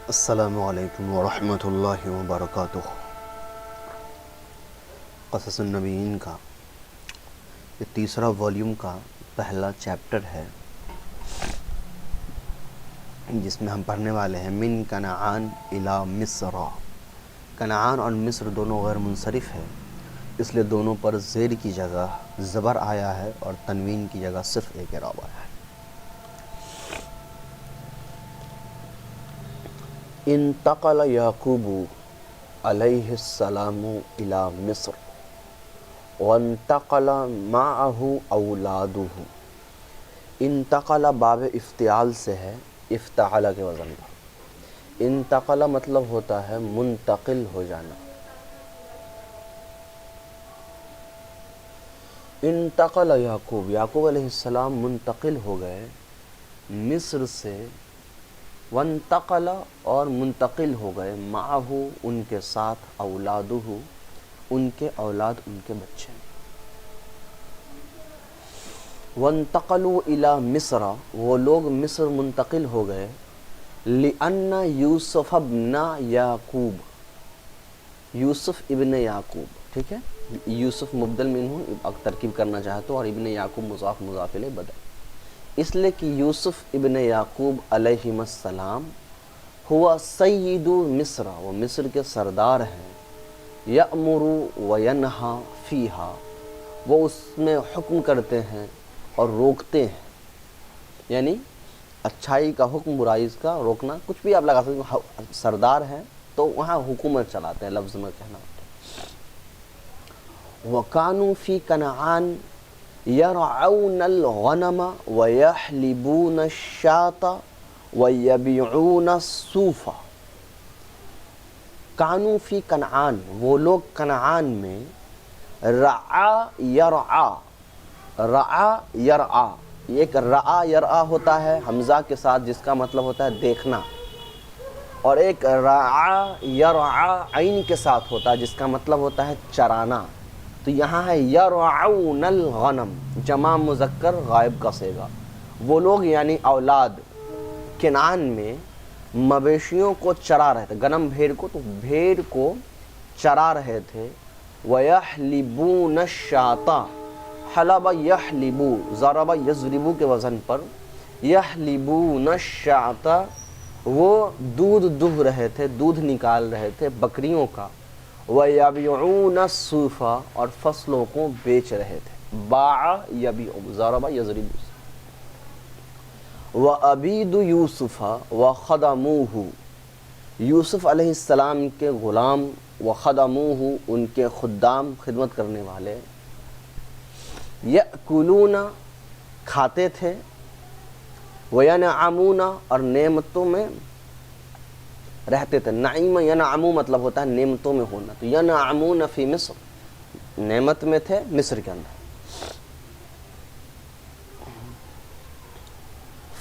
السلام علیکم ورحمۃ اللہ وبرکاتہ۔ قصص النبیین کا یہ تیسرا والیوم کا پہلا چیپٹر ہے، جس میں ہم پڑھنے والے ہیں من کنعان الی مصر۔ کنعان اور مصر دونوں غیر منصرف ہے، اس لیے دونوں پر زیر کی جگہ زبر آیا ہے اور تنوین کی جگہ صرف ایک اعراب آیا ہے۔ انتقل یعقوب علیہ السلام الی مصر وانتقل معه اولادہ۔ انتقل باب افتعال سے ہے، افتعل کے وزن پر۔ انتقل مطلب ہوتا ہے منتقل ہو جانا۔ انتقل یعقوب، یعقوب علیہ السلام منتقل ہو گئے مصر سے، وانتقل اور منتقل ہو گئے معہ ان کے ساتھ، اولادہ ان کے اولاد، ان کے بچے۔ وانتقلوا الی مصر، وہ لوگ مصر منتقل ہو گئے، لأن یوسف ابن یعقوب، یوسف ابن یعقوب، ٹھیک ہے، یوسف مبدل منہ ترکیب کرنا چاہے تو، اور ابن یعقوب مضاف مضاف الیہ بدل، اس لیے کہ یوسف ابن یعقوب علیہ السلام ہوا سید مصر، وہ مصر کے سردار ہیں، یأمر و ینہا فیہا، وہ اس میں حکم کرتے ہیں اور روکتے ہیں، یعنی اچھائی کا حکم، برائی کا روکنا، کچھ بھی آپ لگا سکتے ہیں، سردار ہیں تو وہاں حکومت چلاتے ہیں، لفظ میں کہنا ہوتا ہے۔ وَكَانُوا فِي كَنْعَانَ يَرْعَوْنَ الْغَنَمَ وَيَحْلِبُونَ الشَّاةَ وَيَبِيعُونَ الصُّوفَ۔ کانو فی کنعان، وہ لوگ کنعان میں، رعا یرعا، رعا یرعا، ایک رعا یرعا ہوتا ہے حمزہ کے ساتھ جس کا مطلب ہوتا ہے دیکھنا، اور ایک رعا یرعا عین کے ساتھ ہوتا ہے جس کا مطلب ہوتا ہے چرانا۔ تو یہاں ہے یرعون الغنم، جمع مذکر غائب کا صیغہ، وہ لوگ یعنی اولاد کنعان میں مویشیوں کو چرا رہے تھے، غنم بھیڑ کو، تو بھیڑ کو چرا رہے تھے۔ وَيَحْلِبُونَ الشَّاةَ، حلب یحلب، ضرب یضرب کے وزن پر، یحلبون الشَّاةَ، وہ دودھ دہہ رہے تھے، دودھ نکال رہے تھے بکریوں کا۔ وَيَبِيعُونَ الصُّوفَ، اور فصلوں کو بیچ رہے تھے، باع یبیع، ضرب یضرب۔ وَعَبِيدُ يُوسُفَ وَخَدَمُوهُ، یوسف علیہ السلام کے غلام، وَخَدَمُوهُ ان کے خدام، خدمت کرنے والے، یأکلون کھاتے تھے، وَيَنْعَمُونَ اور نعمتوں میں رہتے تھے۔ نعیم ینعم مطلب ہوتا ہے نعمتوں میں ہونا، تو ینعمون فی مصر، نعمت میں تھے مصر کے اندر۔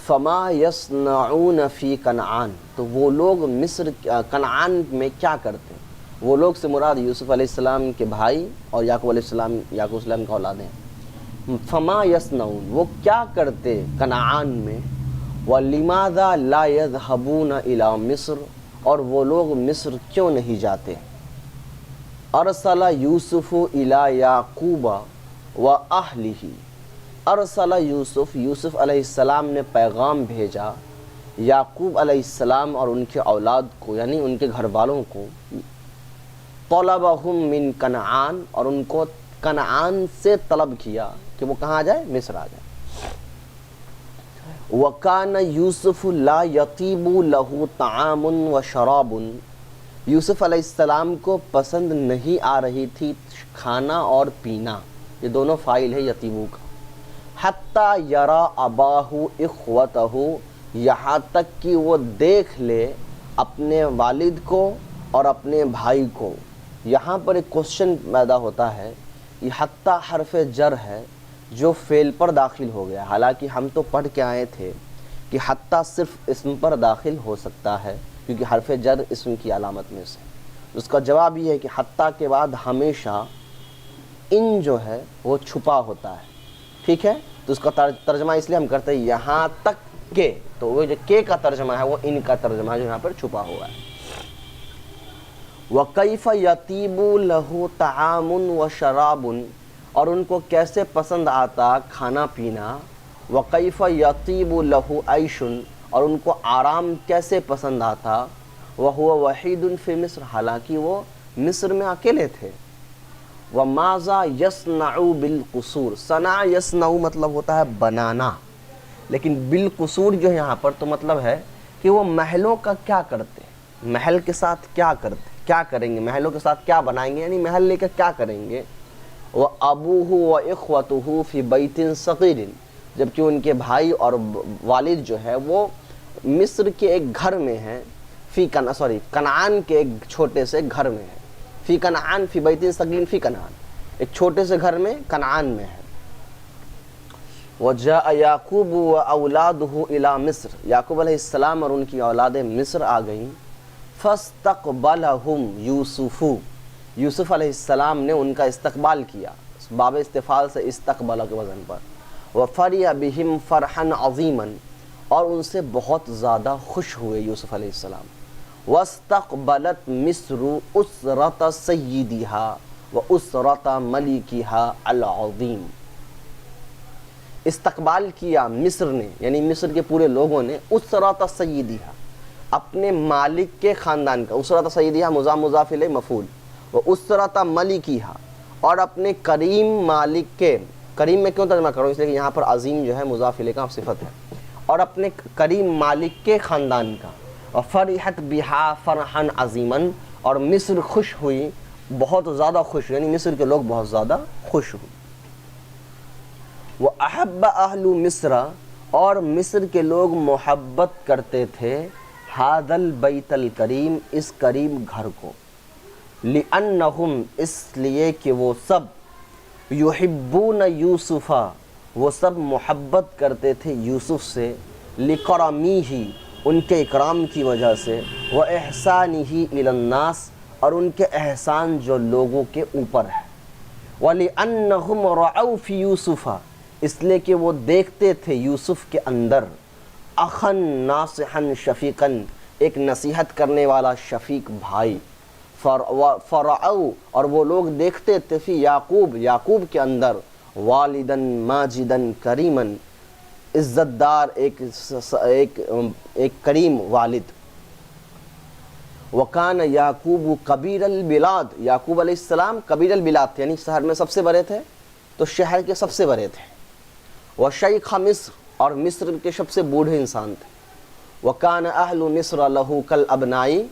فما یصنعون فی کنعان، تو وہ لوگ مصر کنعان میں کیا کرتے ہیں، وہ لوگ سے مراد یوسف علیہ السلام کے بھائی اور یعقوب علیہ السلام کا اولاد ہیں۔ فما یصنعون، وہ کیا کرتے کنعان میں، وَلِمَاذَا لَا يَذْهَبُونَ إِلَى مصر، اور وہ لوگ مصر کیوں نہیں جاتے۔ ارسل یوسف الی یعقوب وَأَهْلِهِ، ارسل یوسف، یوسف علیہ السلام نے پیغام بھیجا یعقوب علیہ السلام اور ان کے اولاد کو، یعنی ان کے گھر والوں کو، طلبہم من کنعان، اور ان کو کنعان سے طلب کیا کہ وہ کہاں جائے، مصر آ جائے۔ وَكَانَ يُوسُفُ لَا يَطِيبُ لَهُ طَعَامٌ وَشَرَابٌ، یوسف علیہ السلام کو پسند نہیں آ رہی تھی کھانا اور پینا، یہ دونوں فاعل ہے یطیبو کا۔ حتیٰ یرا اباہ اخوتہ، یہاں تک کہ وہ دیکھ لے اپنے والد کو اور اپنے بھائی کو۔ یہاں پر ایک کوشچن پیدا ہوتا ہے، یہ حتیٰ حرف جر ہے جو فعل پر داخل ہو گیا، حالانکہ ہم تو پڑھ کے آئے تھے کہ حتیٰ صرف اسم پر داخل ہو سکتا ہے کیونکہ حرف جر اسم کی علامت میں سے۔ اس کا جواب یہ ہے کہ حتیٰ کے بعد ہمیشہ ان جو ہے وہ چھپا ہوتا ہے، ٹھیک ہے، تو اس کا ترجمہ اس لیے ہم کرتے ہیں یہاں تک کے, تو وہ جو کے کا ترجمہ ہے وہ ان کا ترجمہ ہے جو یہاں پر چھپا ہوا ہے. وَكَيْفَ يَطِيبُ لَهُ طَعَامٌ وَشَرَابٌ, اور ان کو کیسے پسند آتا کھانا پینا. وَكَيْفَ يَطِيبُ لَهُ عَيْشٌ, اور ان کو آرام کیسے پسند آتا. وَهُوَ وَحِيدٌ فِي مصر, حالانکہ وہ مصر میں اکیلے تھے. وَمَاذَا يَصْنَعُ بِالْقُصُورِ, صنع يصنع مطلب ہوتا ہے بنانا, لیکن بالقصور جو یہاں پر تو مطلب ہے کہ وہ محلوں کا کیا کرتے, محل کے ساتھ کیا کرتے, کیا کریں گے, محلوں کے ساتھ کیا بنائیں گے, یعنی محل لے کر کیا کریں گے. وَأَبُوهُ وَإِخْوَتُهُ فِي بَيْتٍ صَغِيرٍ, جبکہ ان کے بھائی اور والد جو ہے وہ مصر کے ایک گھر میں ہیں. کنعان کے ایک چھوٹے سے گھر میں ہے. فی کنعان فی بیت صغیر فی کنعان, ایک چھوٹے سے گھر میں کنعان میں ہے. وجاء یعقوب واولادہ الی مصر, یعقوب علیہ السلام اور ان کی اولادیں مصر آ گئیں. فاستقبلہم یوسف, یوسف علیہ السلام نے ان کا استقبال کیا, باب استفعال سے استقبل کے وزن پر. وفرح بہم فرحا عظیما, اور ان سے بہت زیادہ خوش ہوئے یوسف علیہ السلام. واستقبلت مصر اسرت سیدها واسرت ملکها العظیم, استقبال کیا مصر نے, یعنی مصر کے پورے لوگوں نے, اسرت سیدها, اپنے مالک کے خاندان کا, اسرت سیدها مضاف الیہ مفعول, واسرت ملکها, اور اپنے کریم مالک کے, کریم میں کیوں ترجمہ کروں, اس لیے کہ یہاں پر عظیم جو ہے مضاف الیہ کا صفت ہے, اور اپنے کریم مالک کے خاندان کا. وفرحت بہا فرحا عظیما, اور مصر خوش ہوئی, بہت زیادہ خوش, یعنی مصر کے لوگ بہت زیادہ خوش ہوئے. وَأَحَبَّ أَهْلُ مِصْرَ, اور مصر کے لوگ محبت کرتے تھے هَذَا الْبَيْتَ الْكَرِيمِ, اس کریم گھر کو. لِأَنَّهُمْ, اس لیے کہ وہ سب, يُحِبُّونَ يُوسُفَ, وہ سب محبت کرتے تھے یوسف سے, لِكَرَمِهِ, ان کے اکرام کی وجہ سے, وَإِحْسَانِهِ إِلَى النَّاسِ, اور ان کے احسان جو لوگوں کے اوپر ہے. وَلِأَنَّهُمْ رَعَوْا فِي يُوسُفَ, اس لیے کہ وہ دیکھتے تھے یوسف کے اندر, اخن ناصحن شفیقن, ایک نصیحت کرنے والا شفیق بھائی. فرعوا, اور وہ لوگ دیکھتے تھے فی یعقوب, یعقوب کے اندر, والدن ماجدن کریمن, عزت دار ایک کریم والد. وکان یعقوب کبیر البلاد, یعقوب علیہ السلام کبیر البلاد, یعنی شہر میں سب سے بڑے تھے, تو شہر کے سب سے بڑے تھے. وشیخ مصر, اور مصر کے سب سے بوڑھے انسان تھے. وکان اہل مصر لہو کالابنائی,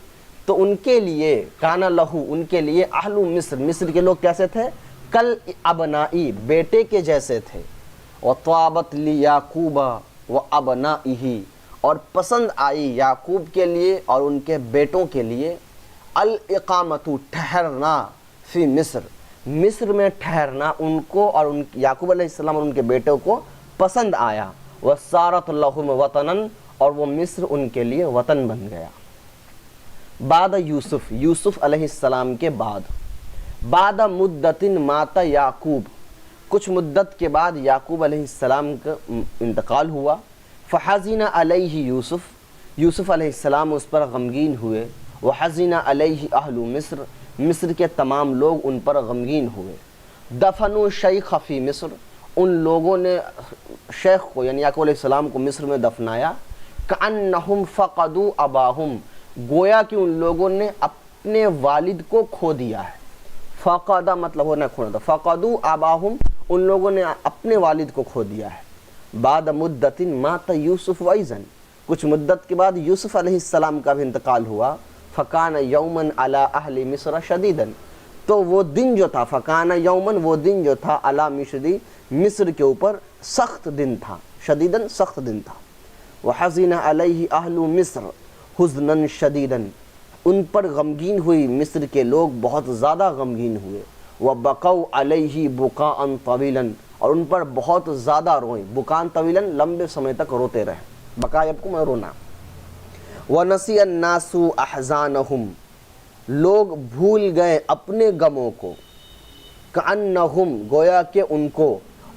تو ان کے لیے, کانا لہو, ان کے لیے, اہل مصر, مصر کے لوگ کیسے تھے, کل ابنائی, بیٹے کے جیسے تھے. وطابت لیعقوب وابنائہ, اور پسند آئی یعقوب کے لیے اور ان کے بیٹوں کے لیے, الاقامت, ٹھہرنا, فی مصر, مصر میں ٹھہرنا ان کو اور یعقوب علیہ السلام اور ان کے بیٹوں کو پسند آیا. وصارت لہم وطنا, اور وہ مصر ان کے لیے وطن بن گیا. بعد یوسف, یوسف علیہ السلام کے بعد. بعد مدت مات یعقوب, کچھ مدت کے بعد یعقوب علیہ السلام کا انتقال ہوا. فحزن علیہ یوسف, یوسف علیہ السلام اس پر غمگین ہوئے. وحزن علیہ اہل مصر, مصر کے تمام لوگ ان پر غمگین ہوئے. دفنوا شیخ فی مصر, ان لوگوں نے شیخ کو یعنی یعقوب علیہ السلام کو مصر میں دفنایا. کأنہم فقدوا اباہم, گویا کہ ان لوگوں نے اپنے والد کو کھو دیا ہے. فقدہ مطلب ہونا کھونا تھا, فقدوا اباہم, ان لوگوں نے اپنے والد کو کھو دیا ہے. بعد مدت مات یوسف وایزن, کچھ مدت کے بعد یوسف علیہ السلام کا بھی انتقال ہوا. فکان یومن علی اہل مصر شدیدن, تو وہ دن جو تھا, فکان یومن, وہ دن جو تھا, علی مصری, مصر کے اوپر سخت دن تھا, شدیدن سخت دن تھا. وحزن علیہ اہل مصر حزنا شدیدن, ان پر غمگین ہوئی مصر کے لوگ, بہت زیادہ غمگین ہوئے. وبقوا علیہ بکاء طویلا, اور ان پر بہت زیادہ روئیں. بکان طویلا, لمبے سمے تک روتے رہے. بقا یبکو میں رونا. وَنَسِيَ النَّاسُ أَحْزَانَهُمْ, لوگ بھول گئے اپنے غموں کو. كَأَنَّهُمْ, گویا کہ ان کو,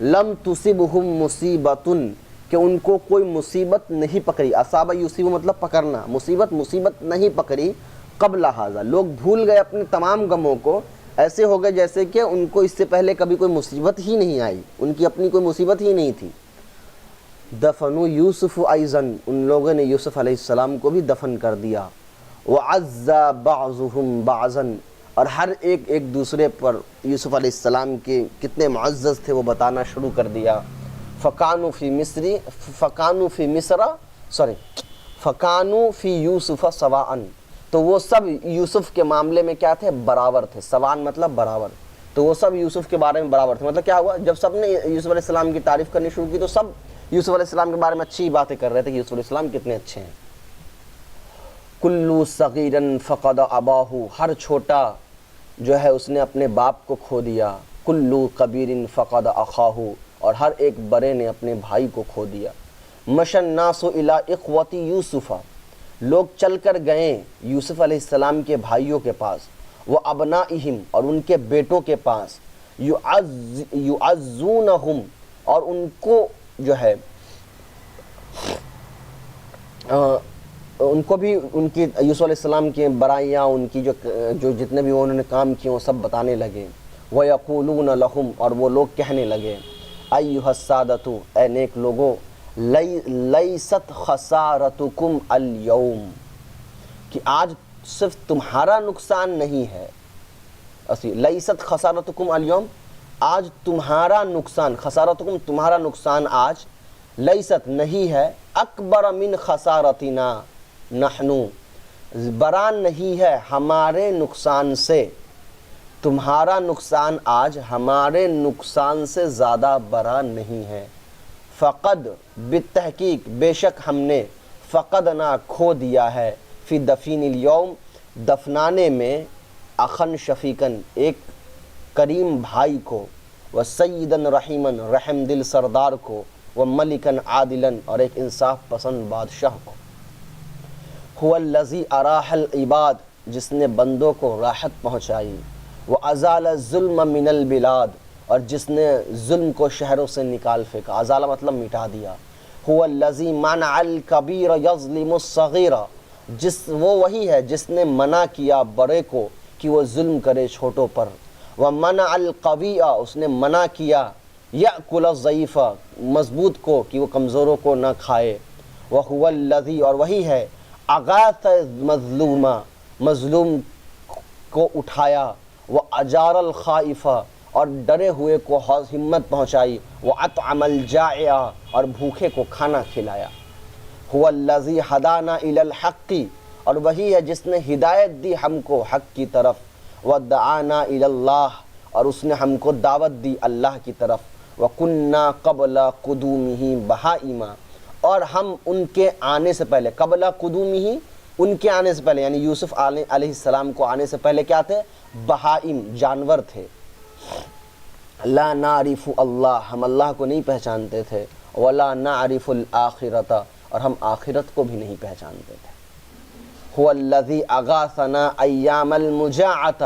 لَمْ تُصِبْهُمْ مُصِيبَةٌ, کہ ان کو کوئی مصیبت نہیں پکڑی. اصابہ یصیب مطلب پکڑنا, مصیبت نہیں پکڑی. قبل ھذا, لوگ بھول گئے اپنے تمام غموں کو, ایسے ہو گئے جیسے کہ ان کو اس سے پہلے کبھی کوئی مصیبت ہی نہیں آئی, ان کی اپنی کوئی مصیبت ہی نہیں تھی. دفنوا یوسف ایضا, ان لوگوں نے یوسف علیہ السلام کو بھی دفن کر دیا. وعزا بعضهم بعضا, اور ہر ایک دوسرے پر یوسف علیہ السلام کے کتنے معزز تھے وہ بتانا شروع کر دیا. فکانوا فی یوسف سواء, تو وہ سب یوسف کے معاملے میں کیا تھے؟ برابر تھے. سوان مطلب برابر, تو وہ سب یوسف کے بارے میں برابر تھے. مطلب کیا ہوا؟ جب سب نے یوسف علیہ السلام کی تعریف کرنی شروع کی تو سب یوسف علیہ السلام کے بارے میں اچھی باتیں کر رہے تھے کہ یوسف علیہ السلام کتنے اچھے ہیں. کلو صغیرا فقد اباہ, ہر چھوٹا جو ہے اس نے اپنے باپ کو کھو دیا. کلو کبیر فقد اخاہ, اور ہر ایک بڑے نے اپنے بھائی کو کھو دیا. مشى الناس الى اخوة یوسف, لوگ چل کر گئے یوسف علیہ السلام کے بھائیوں کے پاس. وابنائہم, اور ان کے بیٹوں کے پاس. یعزونہم, اور ان کو جو ہے ان کو بھی ان کی یوسف علیہ السلام کی برائیاں, ان کی جو جتنے بھی انہوں نے کام کیے وہ سب بتانے لگے. وَيَقُولُونَ لَهُمْ, اور وہ لوگ کہنے لگے, اَيُّهَا السَّادَةُ, اے نیک لوگوں, لَيْسَتْ خَسَارَتُكُمْ الْيَوْمِ, کہ آج صرف تمہارا نقصان نہیں ہے. لَيْسَتْ خَسَارَتُكُمْ الْيَوْمِ, آج تمہارا نقصان, خسارتکم تمہارا نقصان آج, لیست نہیں ہے, اکبر من خسارتنا نحنو, بڑا نہیں ہے ہمارے نقصان سے, تمہارا نقصان آج ہمارے نقصان سے زیادہ بڑا نہیں ہے. فقد, بالتحقیق بے شک ہم نے, فقدنا کھو دیا ہے, فی دفین الیوم دفنانے میں, اخن شفیقن ایک کریم بھائی کو, و سیدن رحیمن رحم دل سردار کو, و ملکن عادلن اور ایک انصاف پسند بادشاہ کو. هو الذی اراح العباد, جس نے بندوں کو راحت پہنچائی. وازال الظلم من البلاد, اور جس نے ظلم کو شہروں سے نکال پھینکا. ازالہ مطلب مٹا دیا. هو الذی منع الکبیر یظلم الصغیر, وہ وہی ہے جس نے منع کیا بڑے کو کہ وہ ظلم کرے چھوٹوں پر. ومنع القوی, اس نے منع کیا یأکل الضعیف, مضبوط کو کہ وہ کمزوروں کو نہ کھائے. وهو الذی, اور وہی ہے, اغاث مظلوم, مظلوم کو اٹھایا. واجار الخائف, اور ڈرے ہوئے کو ہمت پہنچائی. واطعم الجائع, اور بھوکے کو کھانا کھلایا. هو الذی ہدانا الی الحق, اور وہی ہے جس نے ہدایت دی ہم کو حق کی طرف. ودعانا الی اللہ, اور اس نے ہم کو دعوت دی اللہ کی طرف. وَكُنَّا قَبْلَ قُدُومِهِ بَهَائِمًا, اور ہم ان کے آنے سے پہلے, قبل قدومہ, ان کے آنے سے پہلے, یعنی یوسف علیہ السلام کو آنے سے پہلے کیا تھے؟ بہائم, جانور تھے. لا نعرف اللہ, ہم اللہ کو نہیں پہچانتے تھے. ولا نعرف الآخرۃ, اور ہم آخرت کو بھی نہیں پہچانتے تھے. هو الذی اغاثنا ایام المجاعۃ,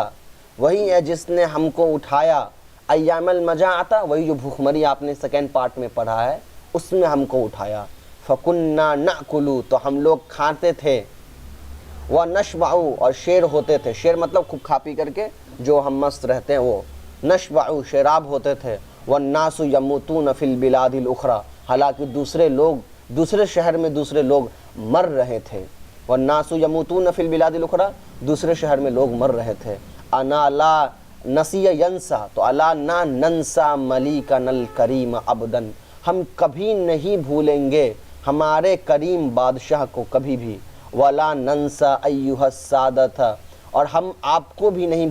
وہی ہے جس نے ہم کو اٹھایا ایام المجاعۃ, وہی جو بھوکمری آپ نے سیکنڈ پارٹ میں پڑھا ہے اس میں ہم کو اٹھایا. فَكُنَّا نَأْكُلُ, تو ہم لوگ کھاتے تھے. وَنَشْبَعُ, اور شیر ہوتے تھے. شیر مطلب خوب کھا پی کر کے جو ہم مست رہتے ہیں وہ. نشبعُ, شیراب ہوتے تھے. وَالنَّاسُ يَمُوتُونَ فِي الْبِلَادِ الْأُخْرَى, حالانکہ دوسرے لوگ, دوسرے شہر میں دوسرے لوگ مر رہے تھے. وَالنَّاسُ يَمُوتُونَ فِي الْبِلَادِ الْأُخْرَى, دوسرے شہر میں لوگ مر رہے تھے. انا لا نسی ینسا, تو الا نا ننسا ملیکن الکریم ابدن, ہم کبھی نہیں بھولیں گے ہمارے کریم بادشاہ کو کبھی بھی. ولا ننسا ایھا السادۃ, اور ہم آپ کو بھی نہیں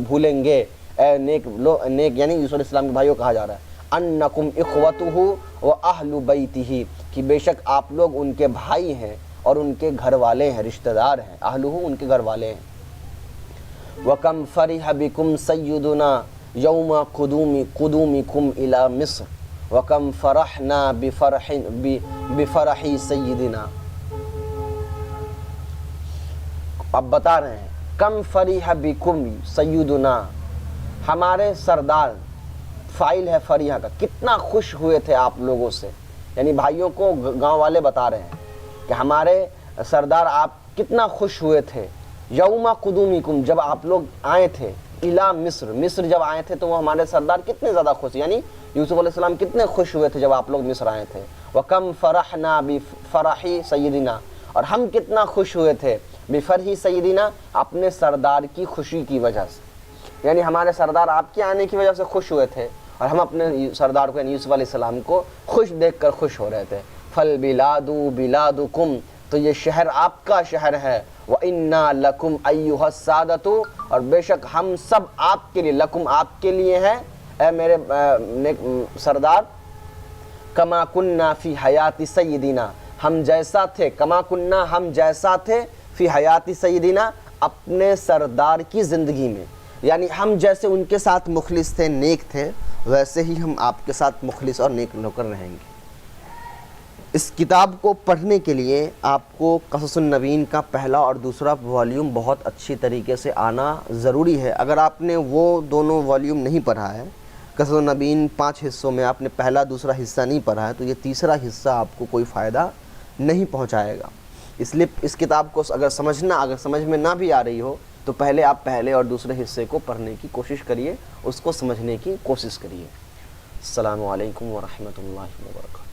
بھولیں گے اے نیک یعنی یوسف علیہ السلام کے بھائیوں کہا جا رہا ہے. انکم اخوتہ واہل بیتہ, کہ بے شک آپ لوگ ان کے بھائی ہیں اور ان کے گھر والے ہیں, رشتہ دار ہیں. اہلہ, ان کے گھر والے ہیں. وَكَمْ فَرِحَ بِكُمْ سَيِّدُنَا يَوْمَ قُدُومِكُمْ إِلَى مِصْرَ وَكَمْ فَرَحْنَا بِفَرَحِ سَيِّدِنَا. اب بتا رہے ہیں, کم فریح بکم سیدنا, ہمارے سردار, فائل ہے فریح کا, کتنا خوش ہوئے تھے آپ لوگوں سے, یعنی بھائیوں کو گاؤں والے بتا رہے ہیں کہ ہمارے سردار آپ کتنا خوش ہوئے تھے یوم قدومکم، جب آپ لوگ آئے تھے الی مصر، مصر جب آئے تھے تو وہ ہمارے سردار کتنے زیادہ خوش، یعنی یوسف علیہ السلام کتنے خوش ہوئے تھے جب آپ لوگ مصر آئے تھے. وَكَمْ فَرَحْنَا بِفَرَحِ سَيِّدِنَا، اور ہم کتنا خوش ہوئے تھے بِفَرْحِ سَيِّدِنَا، اپنے سردار کی خوشی کی وجہ سے. یعنی ہمارے سردار آپ کے آنے کی وجہ سے خوش ہوئے تھے اور ہم اپنے سردار کو یعنی یوسف علیہ السلام کو خوش دیکھ کر خوش ہو رہے تھے. فَالْبِلَادُ بِلَادُكُمْ، تو یہ شہر آپ کا شہر ہے. وَإِنَّا لَكُمْ أَيُّهَا السَّادَةُ، اور بے شک ہم سب آپ کے لیے، لکم آپ کے لیے ہیں اے میرے سردار. کما کننا فی حیات سیدنا، ہم جیسا تھے، کما کننا ہم جیسا تھے فی حیات سیدنا اپنے سردار کی زندگی میں، یعنی ہم جیسے ان کے ساتھ مخلص تھے، نیک تھے، ویسے ہی ہم آپ کے ساتھ مخلص اور نیک ہو کر رہیں گے. اس کتاب کو پڑھنے کے لیے آپ کو قصص النبیین کا پہلا اور دوسرا والیوم بہت اچھی طریقے سے آنا ضروری ہے. اگر آپ نے وہ دونوں والیوم نہیں پڑھا ہے، قصص النبیین 5 حصوں میں آپ نے پہلا دوسرا حصہ نہیں پڑھا ہے، تو یہ تیسرا حصہ آپ کو کوئی فائدہ نہیں پہنچائے گا. اس لیے اس کتاب کو اگر سمجھ میں نہ بھی آ رہی ہو تو پہلے آپ پہلے اور دوسرے حصے کو پڑھنے کی کوشش کریے، اس کو سمجھنے کی کوشش کریے. السلام علیکم ورحمۃ اللہ وبرکاتہ.